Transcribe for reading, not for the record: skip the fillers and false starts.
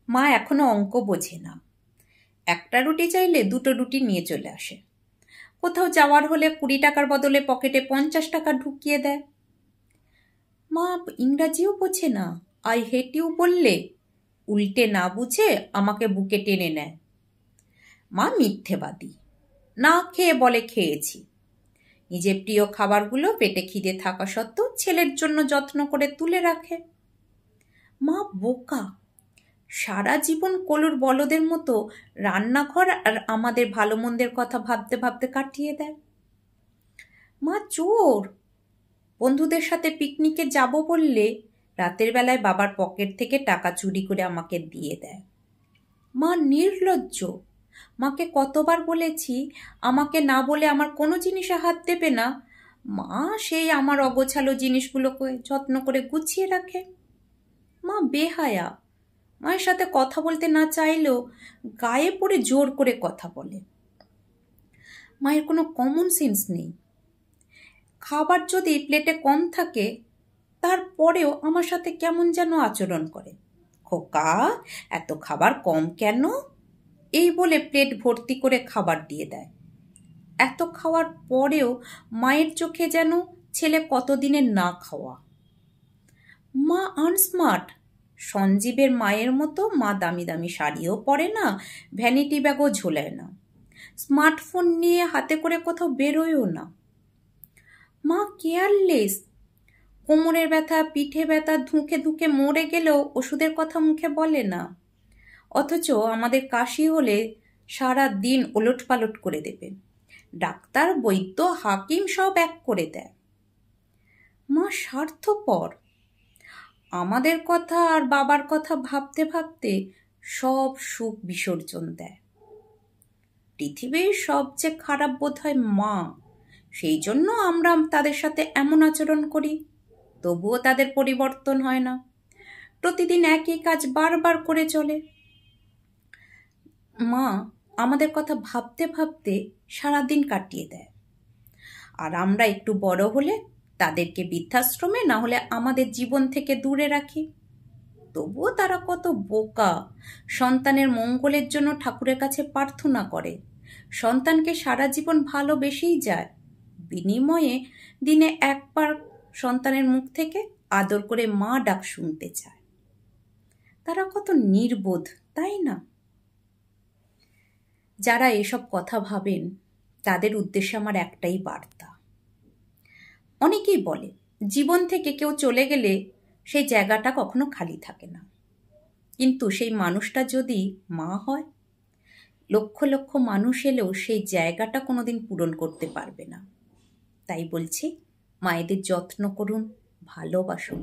মা এখনো অঙ্ক বোঝে না। একটা রুটি চাইলে দুটো রুটি নিয়ে চলে আসে। কোথাও যাওয়ার হলে 20 টাকার বদলে পকেটে 50 টাকা ঢুকিয়ে দেয়। মা ইংরাজিও বোঝে না। আই হেট ইউ বললে উল্টে না বুঝে আমাকে বুকে টেনে নেয়। মা মিথ্যেবাদী, না খেয়ে বলে খেয়েছি। নিজের প্রিয় খাবারগুলো পেটে খিদে থাকা সত্ত্বেও ছেলের জন্য যত্ন করে তুলে রাখে। মা বোকা, সারা জীবন কলুর বলদের মতো রান্নাঘর আর আমাদের ভালো মন্দের কথা ভাবতে ভাবতে কাটিয়ে দেয়। মা চোর, বন্ধুদের সাথে পিকনিকে যাব বললে রাতের বেলায় বাবার পকেট থেকে টাকা চুরি করে আমাকে দিয়ে দেয়। মা নির্লজ্জ, মাকে কতবার বলেছি আমাকে না বলে আমার কোনো জিনিসে হাত দেবে না, মা সেই আমার অগোছালো জিনিসগুলোকে যত্ন করে গুছিয়ে রাখে। মা বেহায়া, মায়ের সাথে কথা বলতে না চাইলেও গায়ে পড়ে জোর করে কথা বলে। মায়ের কোনো কমন সেন্স নেই। খাবার যদি প্লেটে কম থাকে তারপরেও আমার সাথে কেমন যেন আচরণ করে। খোকা, এত খাবার কম কেন? এই বলে প্লেট ভর্তি করে খাবার দিয়ে দেয়। এত খাওয়ার পরেও মায়ের চোখে যেন ছেলে কতদিনের না খাওয়া। মা আনস্মার্ট, সঞ্জীবের মায়ের মতো মা দামি দামি শাড়িও পরে না, ভ্যানিটি ব্যাগও ঝোলায় না, স্মার্টফোন নিয়ে হাতে করে কোথাও বেরোয়ও না। মা কেয়ারলেস, কোমরের ব্যথা পিঠে ব্যথা ধুঁকে ধুঁকে মরে গেলেও ওষুধের কথা মুখে বলে না, অথচ আমাদের কাশি হলে সারা দিন ওলট পালট করে দেবে। ডাক্তার বৈদ্য হাকিম সব এক করে দেয়। মা স্বার্থপর, আমাদের কথা আর বাবার কথা ভাবতে ভাবতে সব সুখ বিসর্জন দেয়। পৃথিবীর সবচেয়ে খারাপ বোধ হয় মা, সেই জন্য আমরা তাদের সাথে এমন আচরণ করি, তবুও তাদের পরিবর্তন হয় না। প্রতিদিন একই কাজ বারবার করে চলে। মা আমাদের কথা ভাবতে ভাবতে সারাদিন কাটিয়ে দেয়, আর আমরা একটু বড় হলে তাদেরকে বৃদ্ধাশ্রমে না হলে আমাদের জীবন থেকে দূরে রাখি। তবুও তারা কত বোকা, সন্তানের মঙ্গলের জন্য ঠাকুরের কাছে প্রার্থনা করে, সন্তানকে সারা জীবন ভালোবেসেই যায়, বিনিময়ে দিনে একবার সন্তানের মুখ থেকে আদর করে মা ডাক শুনতে চায়। তারা কত নির্বোধ, তাই না? যারা এসব কথা ভাবেন তাদের উদ্দেশ্যে আমার একটাই বার্তা। অনেকেই বলে জীবন থেকে কেউ চলে গেলে সেই জায়গাটা কখনো খালি থাকে না, কিন্তু সেই মানুষটা যদি মা হয়, লক্ষ লক্ষ মানুষ এলেও সেই জায়গাটা কোনোদিন পূরণ করতে পারবে না। তাই বলছি, মায়েদের যত্ন করুন, ভালোবাসুন।